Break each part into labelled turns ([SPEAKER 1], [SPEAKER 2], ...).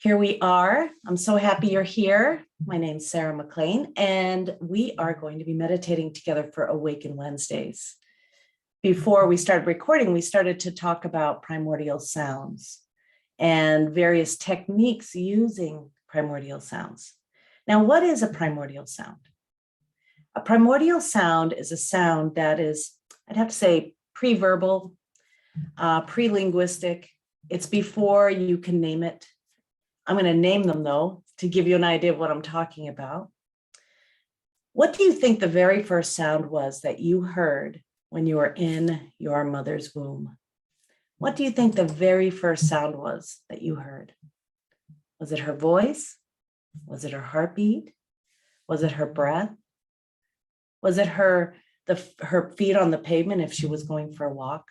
[SPEAKER 1] Here we are. I'm so happy you're here. My name's Sarah McLean, and we are going to be meditating together for Awaken Wednesdays. Before we started recording, we started to talk about primordial sounds and various techniques using primordial sounds. Now, what is a primordial sound? A primordial sound is a sound that is, I'd have to say, pre-verbal, pre-linguistic. It's before you can name it. I'm going to name them, though, to give you an idea of what I'm talking about. What do you think the very first sound was that you heard when you were in your mother's womb? What do you think the very first sound was that you heard? Was it her voice? Was it her heartbeat? Was it her breath? Was it her feet on the pavement if she was going for a walk?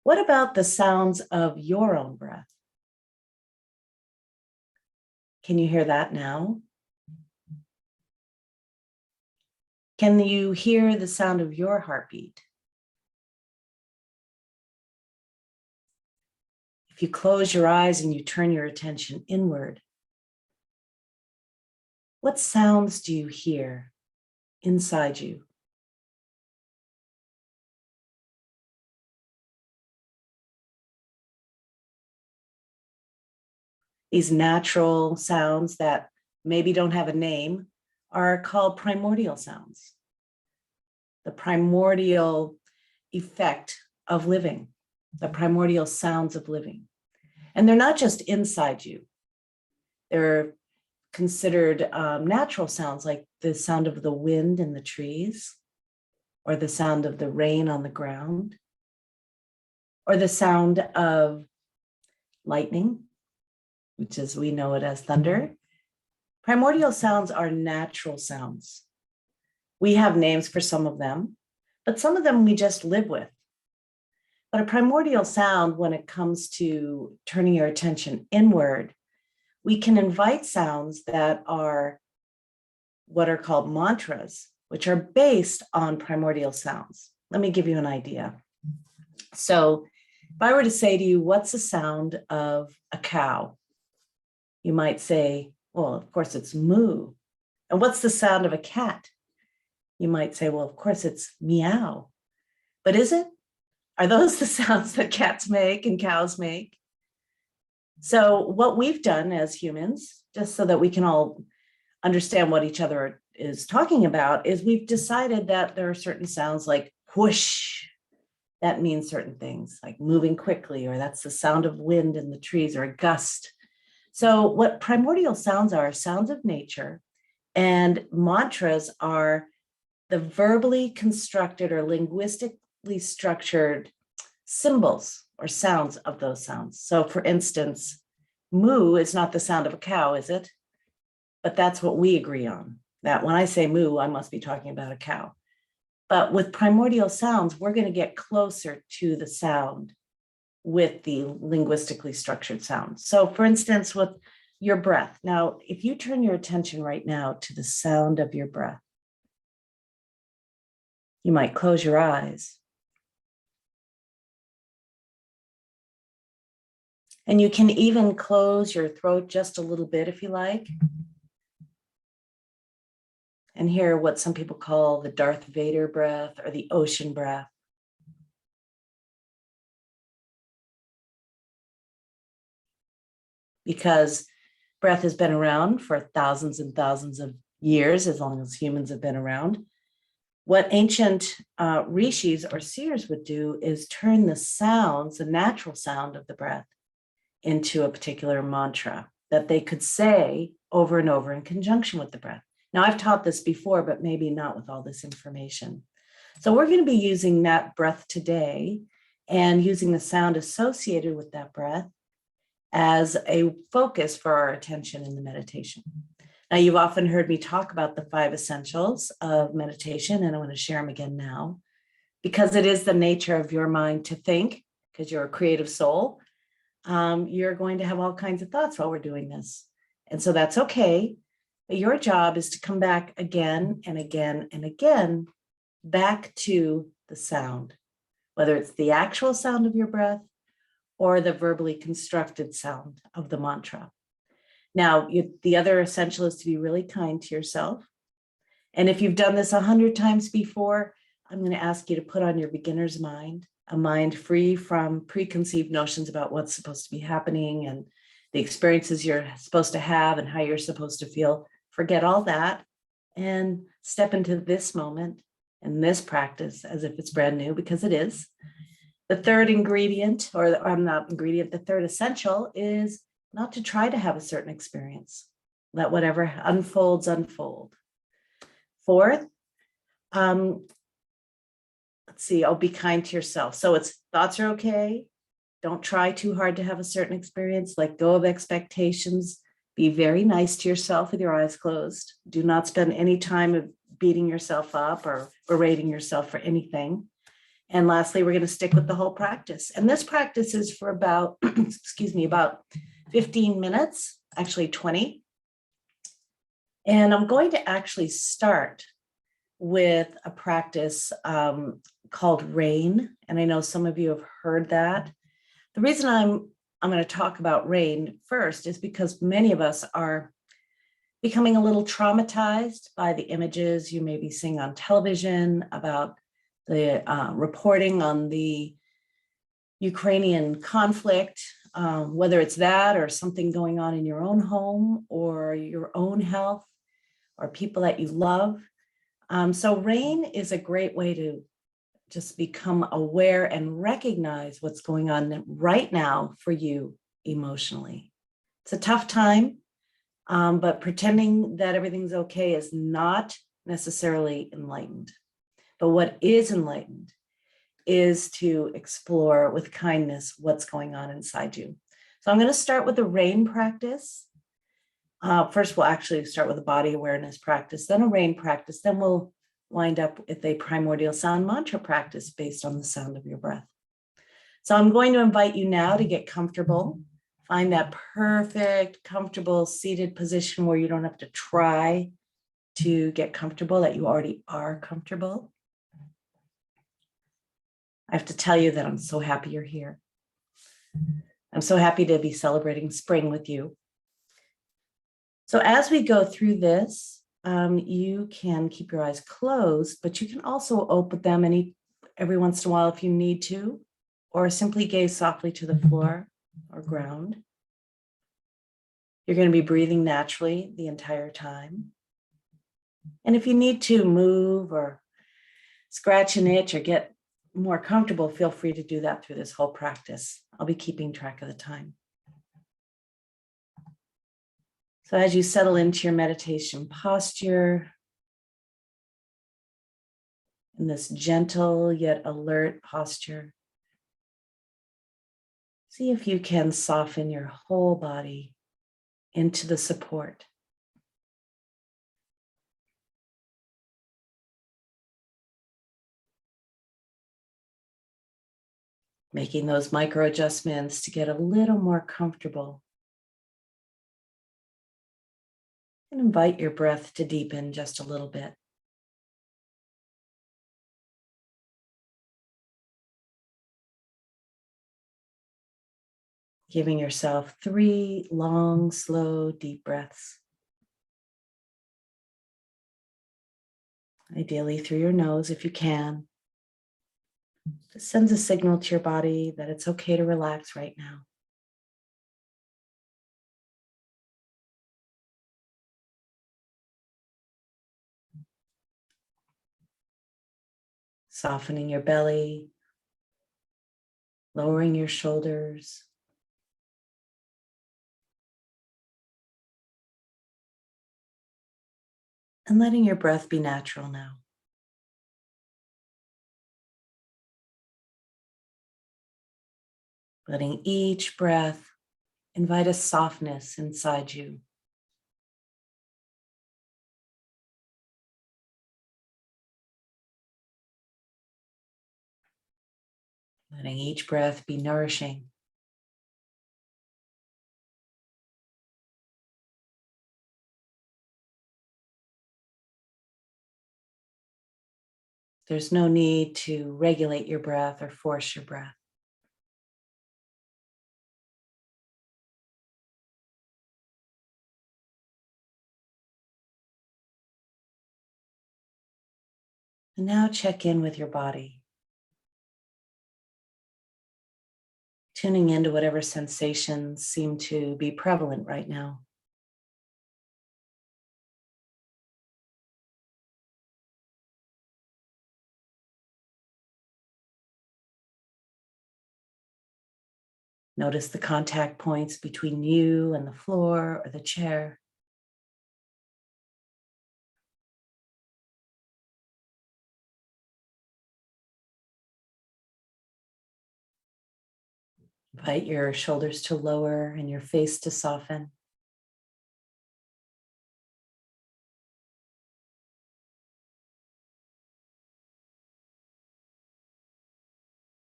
[SPEAKER 1] What about the sounds of your own breath? Can you hear that now? Can you hear the sound of your heartbeat? If you close your eyes and you turn your attention inward, what sounds do you hear inside you? These natural sounds that maybe don't have a name are called primordial sounds. The primordial effect of living, the primordial sounds of living. And they're not just inside you. They're considered natural sounds, like the sound of the wind in the trees, or the sound of the rain on the ground, or the sound of lightning, which is, we know it as thunder. Primordial sounds are natural sounds. We have names for some of them, but some of them we just live with. But a primordial sound, when it comes to turning your attention inward, we can invite sounds that are what are called mantras, which are based on primordial sounds. Let me give you an idea. So if I were to say to you, what's the sound of a cow? You might say, well, of course, it's moo. And what's the sound of a cat? You might say, well, of course, it's meow. But is it? Are those the sounds that cats make and cows make? So what we've done as humans, just so that we can all understand what each other is talking about, is we've decided that there are certain sounds like whoosh. That means certain things, like moving quickly, or that's the sound of wind in the trees, or a gust. So what primordial sounds are sounds of nature, and mantras are the verbally constructed or linguistically structured symbols or sounds of those sounds. So for instance, moo is not the sound of a cow, is it? But that's what we agree on, that when I say moo, I must be talking about a cow. But with primordial sounds, we're going to get closer to the sound with the linguistically structured sounds. So for instance, with your breath. Now, if you turn your attention right now to the sound of your breath, you might close your eyes. And you can even close your throat just a little bit if you like. And hear what some people call the Darth Vader breath or the ocean breath. Because breath has been around for thousands and thousands of years, as long as humans have been around. What ancient rishis or seers would do is turn the sounds, the natural sound of the breath, into a particular mantra that they could say over and over in conjunction with the breath. Now, I've taught this before, but maybe not with all this information. So we're going to be using that breath today and using the sound associated with that breath as a focus for our attention in the meditation. Now, you've often heard me talk about the 5 essentials of meditation, and I'm going to share them again now, because it is the nature of your mind to think, because you're a creative soul. You're going to have all kinds of thoughts while we're doing this. And so that's okay. But your job is to come back again and again and again, back to the sound, whether it's the actual sound of your breath or the verbally constructed sound of the mantra. Now, the other essential is to be really kind to yourself. And if you've done this 100 times before, I'm going to ask you to put on your beginner's mind, a mind free from preconceived notions about what's supposed to be happening and the experiences you're supposed to have and how you're supposed to feel. Forget all that and step into this moment and this practice as if it's brand new, because it is. The third ingredient, or I'm not ingredient, the third essential is not to try to have a certain experience. Let whatever unfolds unfold. Fourth, let's see, be kind to yourself. So it's thoughts are okay. Don't try too hard to have a certain experience. Let go of expectations. Be very nice to yourself with your eyes closed. Do not spend any time of beating yourself up or berating yourself for anything. And lastly, we're going to stick with the whole practice. And this practice is for about, about 15 minutes, actually 20. And I'm going to actually start with a practice called RAIN. And I know some of you have heard that. The reason I'm going to talk about RAIN first is because many of us are becoming a little traumatized by the images you may be seeing on television about the reporting on the Ukrainian conflict, whether it's that or something going on in your own home or your own health or people that you love. So RAIN is a great way to just become aware and recognize what's going on right now for you emotionally. It's a tough time, but pretending that everything's okay is not necessarily enlightened. But what is enlightened is to explore with kindness what's going on inside you. So I'm going to start with the RAIN practice. First, we'll actually start with a body awareness practice, then a RAIN practice, then we'll wind up with a primordial sound mantra practice based on the sound of your breath. So I'm going to invite you now to get comfortable. Find that perfect, comfortable seated position where you don't have to try to get comfortable, that you already are comfortable. I have to tell you that I'm so happy you're here. I'm so happy to be celebrating spring with you. So as we go through this, you can keep your eyes closed, but you can also open them every once in a while if you need to, or simply gaze softly to the floor or ground. You're going to be breathing naturally the entire time. And if you need to move or scratch an itch or get more comfortable, feel free to do that through this whole practice. I'll be keeping track of the time. So as you settle into your meditation posture, in this gentle yet alert posture, see if you can soften your whole body into the support. Making those micro adjustments to get a little more comfortable. And invite your breath to deepen just a little bit. Giving yourself 3 long, slow, deep breaths. Ideally through your nose if you can. This sends a signal to your body that it's okay to relax right now. Softening your belly, lowering your shoulders. And letting your breath be natural now. Letting each breath invite a softness inside you. Letting each breath be nourishing. There's no need to regulate your breath or force your breath. And now check in with your body, tuning into whatever sensations seem to be prevalent right now. Notice the contact points between you and the floor or the chair. Invite your shoulders to lower and your face to soften.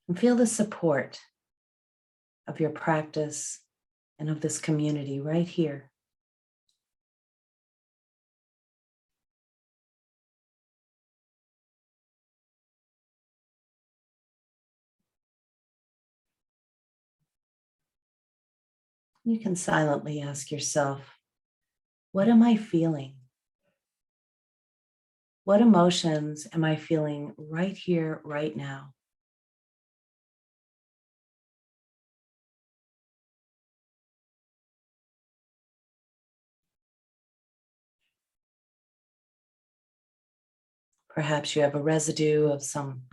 [SPEAKER 1] And feel the support of your practice and of this community right here. You can silently ask yourself, what am I feeling? What emotions am I feeling right here, right now? Perhaps you have a residue of some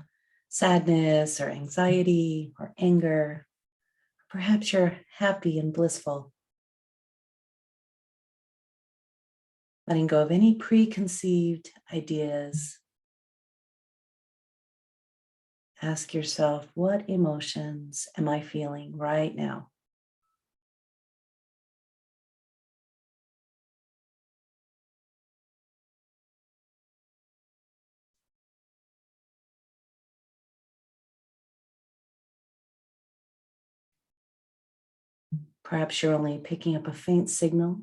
[SPEAKER 1] sadness or anxiety or anger. Perhaps you're happy and blissful. Letting go of any preconceived ideas. Ask yourself, what emotions am I feeling right now? Perhaps you're only picking up a faint signal,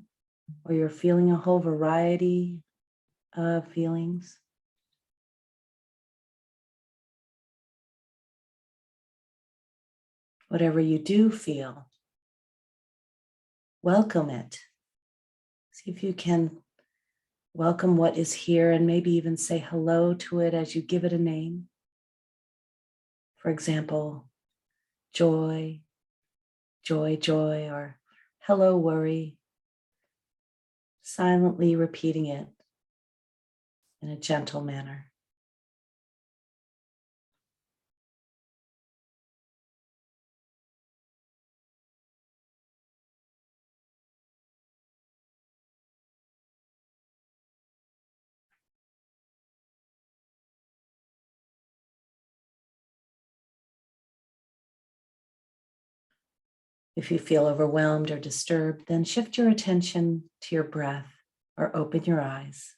[SPEAKER 1] or you're feeling a whole variety of feelings. Whatever you do feel, welcome it. See if you can welcome what is here and maybe even say hello to it as you give it a name. For example, joy, joy, joy, or hello, worry. Silently repeating it in a gentle manner. If you feel overwhelmed or disturbed, then shift your attention to your breath or open your eyes.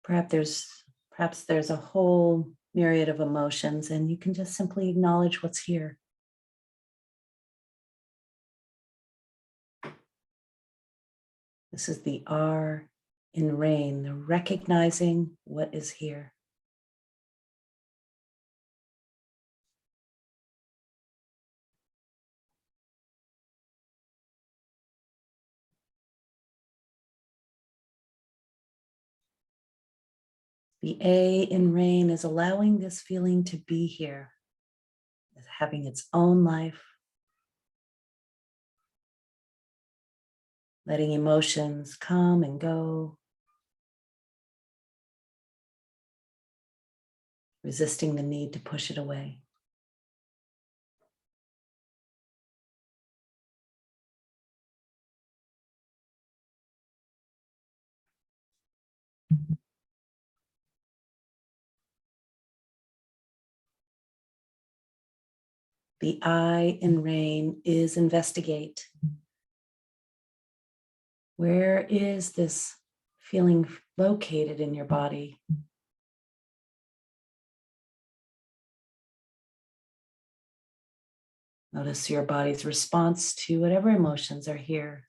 [SPEAKER 1] Perhaps there's a whole myriad of emotions, and you can just simply acknowledge what's here. This is the R in rain, the recognizing what is here. The A in rain is allowing this feeling to be here, as having its own life, letting emotions come and go, resisting the need to push it away. The I in rain is investigate. Where is this feeling located in your body? Notice your body's response to whatever emotions are here.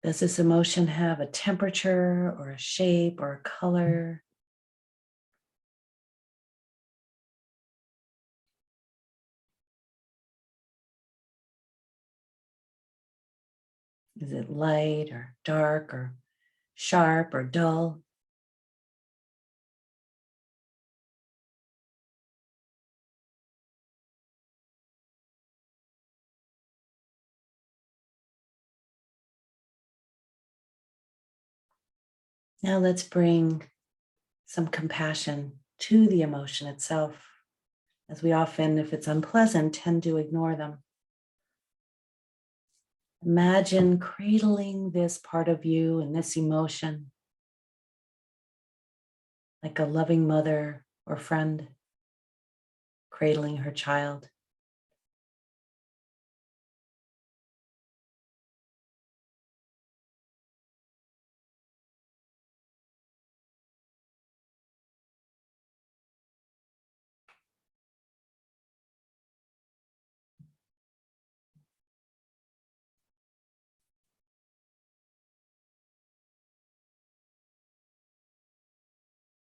[SPEAKER 1] Does this emotion have a temperature or a shape or a color? Is it light or dark or sharp or dull? Now let's bring some compassion to the emotion itself, as we often, if it's unpleasant, tend to ignore them. Imagine cradling this part of you and this emotion like a loving mother or friend cradling her child.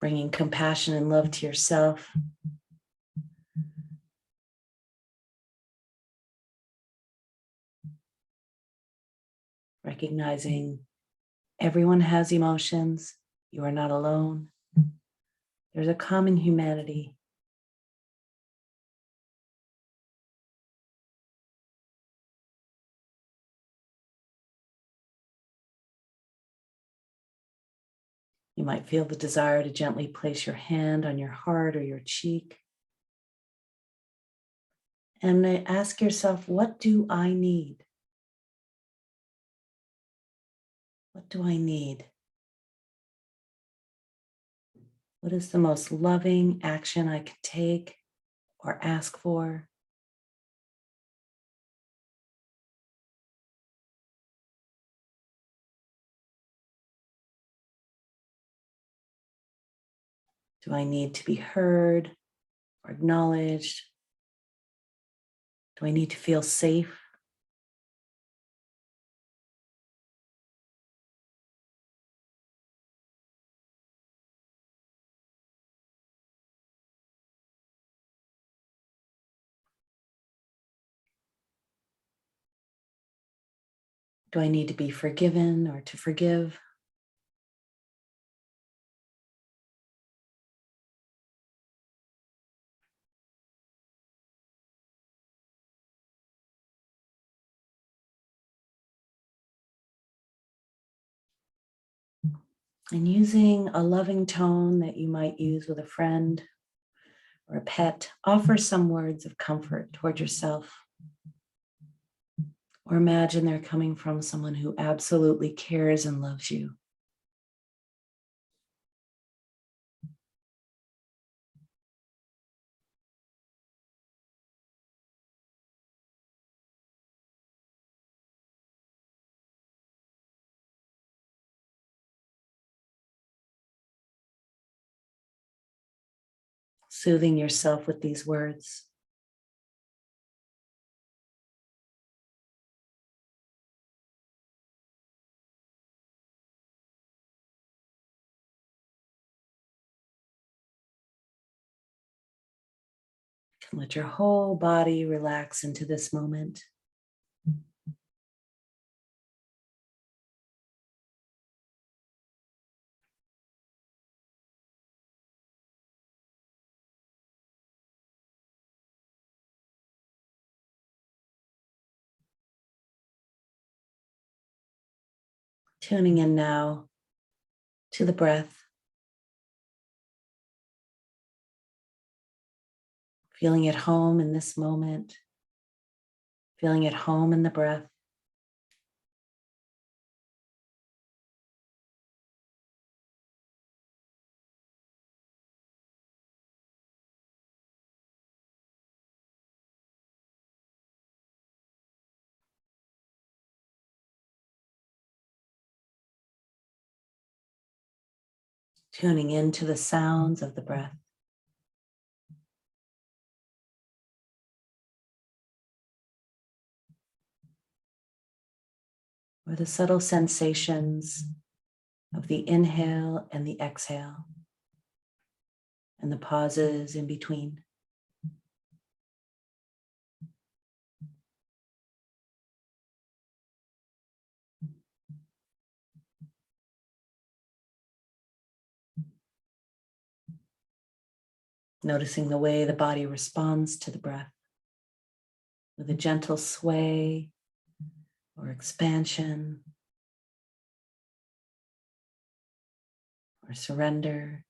[SPEAKER 1] Bringing compassion and love to yourself. Recognizing everyone has emotions. You are not alone. There's a common humanity. You might feel the desire to gently place your hand on your heart or your cheek. And ask yourself, what do I need? What do I need? What is the most loving action I can take or ask for? Do I need to be heard or acknowledged? Do I need to feel safe? Do I need to be forgiven or to forgive? And using a loving tone that you might use with a friend or a pet, offer some words of comfort toward yourself. Or imagine they're coming from someone who absolutely cares and loves you. Soothing yourself with these words. You can let your whole body relax into this moment. Tuning in now to the breath. Feeling at home in this moment. Feeling at home in the breath. Tuning into the sounds of the breath. or the subtle sensations of the inhale and the exhale, and the pauses in between. Noticing the way the body responds to the breath with a gentle sway or expansion or surrender.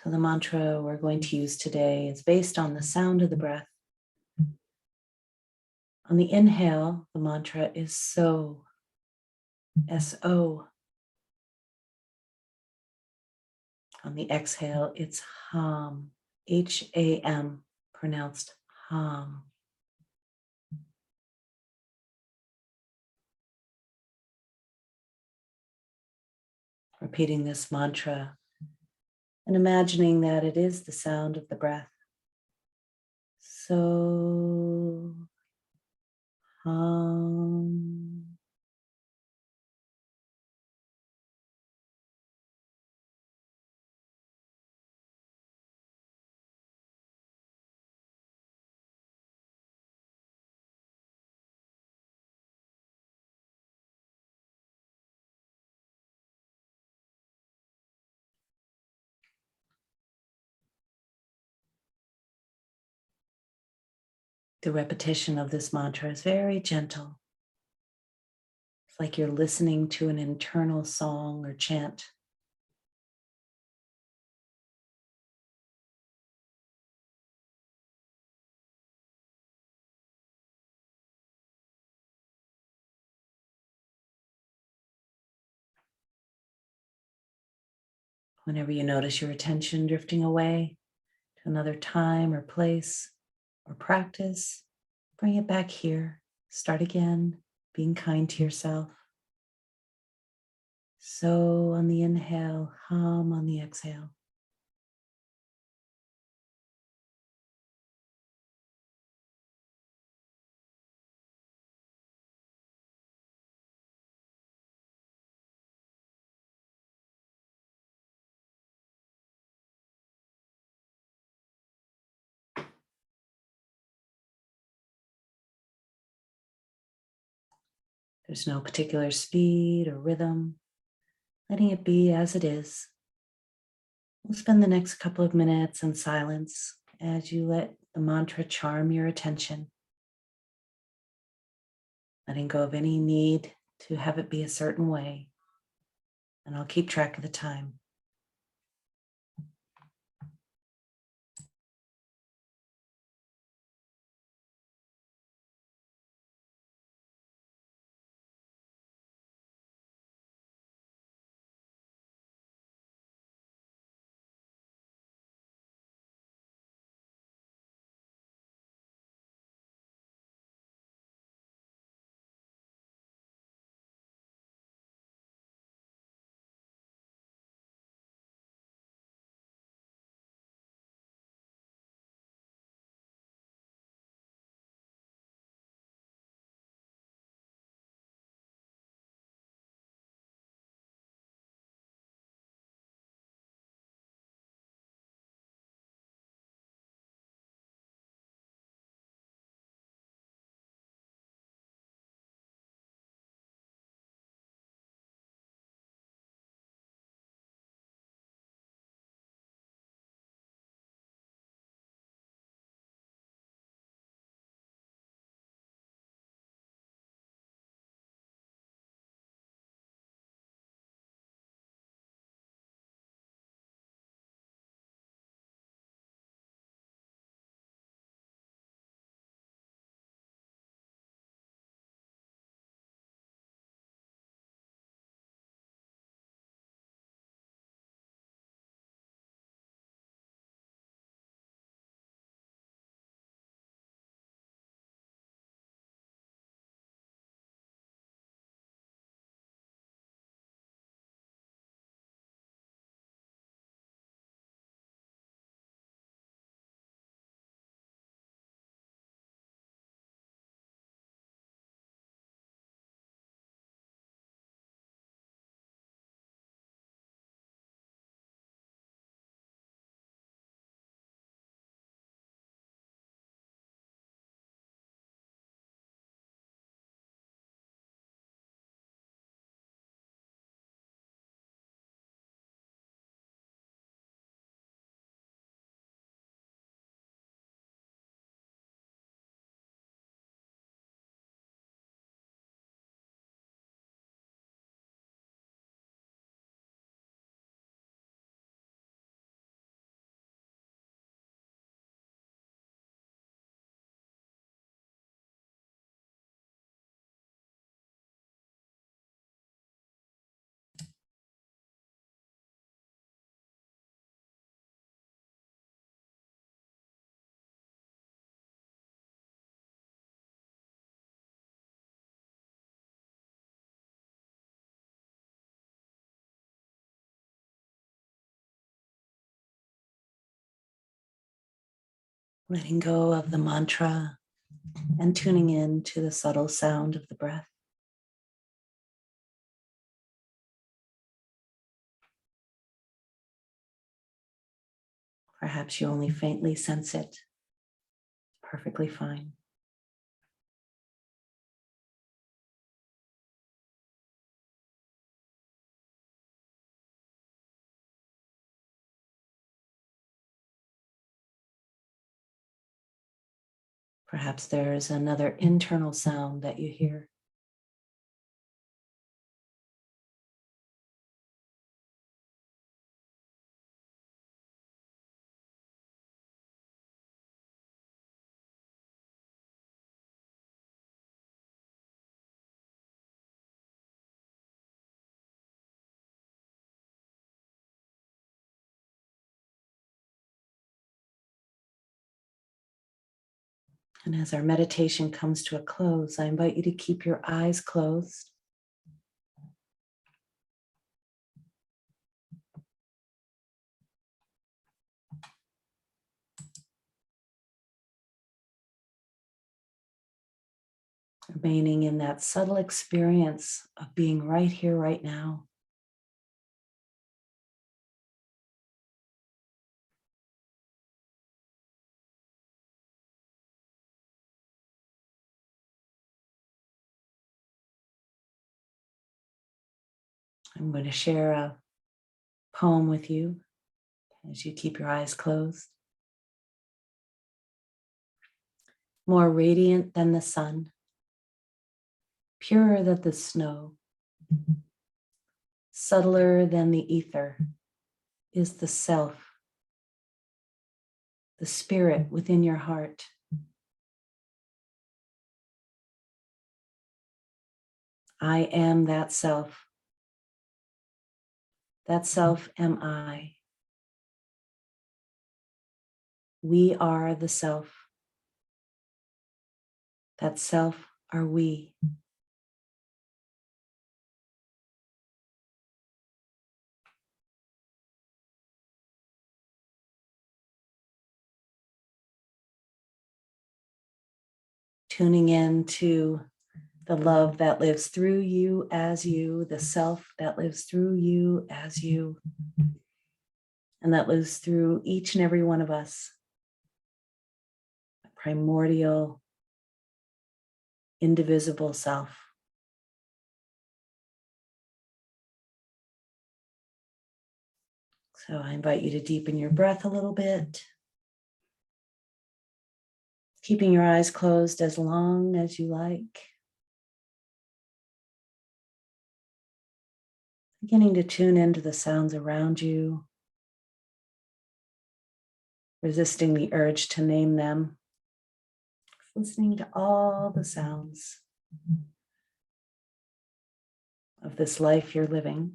[SPEAKER 1] So the mantra we're going to use today is based on the sound of the breath. On the inhale, the mantra is so, S-O. On the exhale, it's ham, H-A-M, pronounced ham. Repeating this mantra and imagining that it is the sound of the breath. So, ham. The repetition of this mantra is very gentle. It's like you're listening to an internal song or chant. Whenever you notice your attention drifting away to another time or place or practice, bring it back here. Start again, being kind to yourself. So on the inhale, hum on the exhale. There's no particular speed or rhythm, letting it be as it is. We'll spend the next couple of minutes in silence as you let the mantra charm your attention, letting go of any need to have it be a certain way. And I'll keep track of the time. letting go of the mantra and tuning in to the subtle sound of the breath. Perhaps you only faintly sense it. Perfectly fine. Perhaps there is another internal sound that you hear. And as our meditation comes to a close, I invite you to keep your eyes closed. Remaining in that subtle experience of being right here, right now. I'm going to share a poem with you as you keep your eyes closed. More radiant than the sun, purer than the snow, subtler than the ether is the self, the spirit within your heart. I am that self. That self am I. We are the self. That self are we. Tuning in to the love that lives through you as you, the self that lives through you as you, and that lives through each and every one of us. A primordial, indivisible self. So I invite you to deepen your breath a little bit, keeping your eyes closed as long as you like. Beginning to tune into the sounds around you, resisting the urge to name them, listening to all the sounds of this life you're living.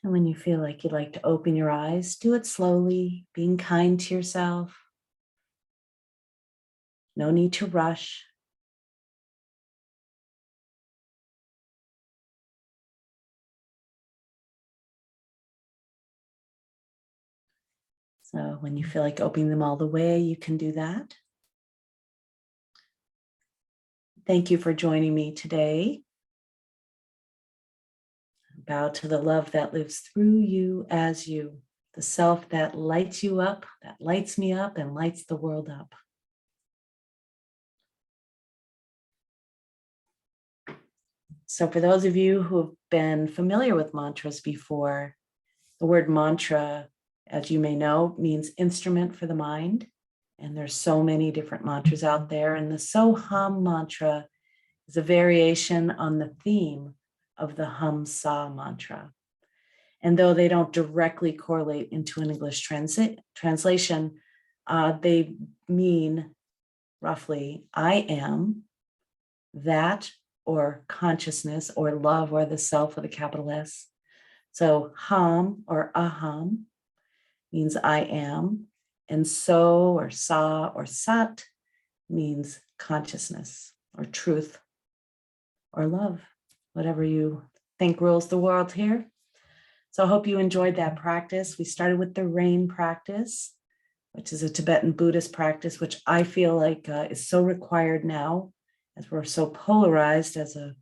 [SPEAKER 1] And when you feel like you'd like to open your eyes, do it slowly, being kind to yourself. No need to rush. So when you feel like opening them all the way, you can do that. Thank you for joining me today. Bow to the love that lives through you as you, the self that lights you up, that lights me up and lights the world up. So for those of you who have been familiar with mantras before, the word mantra, as you may know, means instrument for the mind. And there's so many different mantras out there. And the So Hum mantra is a variation on the theme of the Hum Sa mantra. And though they don't directly correlate into an English translation, they mean roughly, I am, that, or consciousness, or love, or the self with a capital S. So Hum or Aham means I am, and So or Sa or Sat means consciousness or truth or love, whatever you think rules the world here. So I hope you enjoyed that practice. We started with the rain practice, which is a Tibetan Buddhist practice, which I feel like is so required now, as we're so polarized as a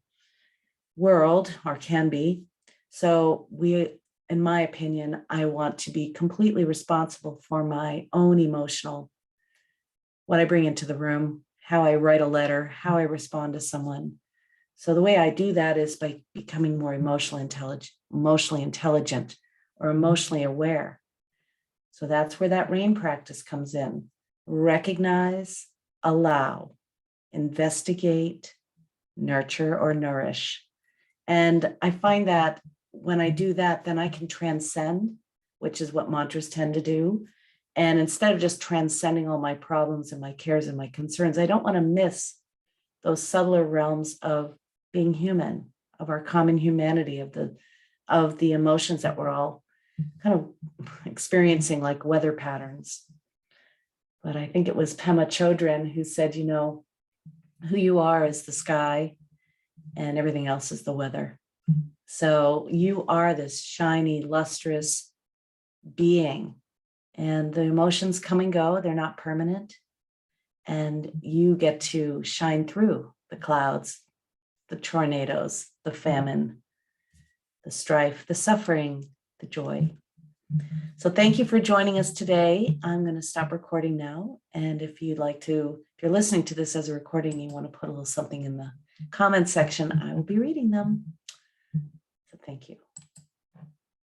[SPEAKER 1] world, or can be. So in my opinion, I want to be completely responsible for my own emotional, what I bring into the room, how I write a letter, how I respond to someone. So the way I do that is by becoming more emotionally intelligent or emotionally aware. So that's where that RAIN practice comes in. Recognize, allow, investigate, nurture, or nourish. And I find that when I do that, then I can transcend, which is what mantras tend to do. And instead of just transcending all my problems and my cares and my concerns, I don't want to miss those subtler realms of being human, of our common humanity, of the emotions that we're all kind of experiencing, like weather patterns. But I think it was Pema Chodron who said, who you are is the sky and everything else is the weather. So you are this shiny, lustrous being, and the emotions come and go. They're not permanent. And you get to shine through the clouds, the tornadoes, the famine, the strife, the suffering, the joy. So thank you for joining us today. I'm going to stop recording now. And if you're listening to this as a recording, you want to put a little something in the comment section, I will be reading them. So thank you.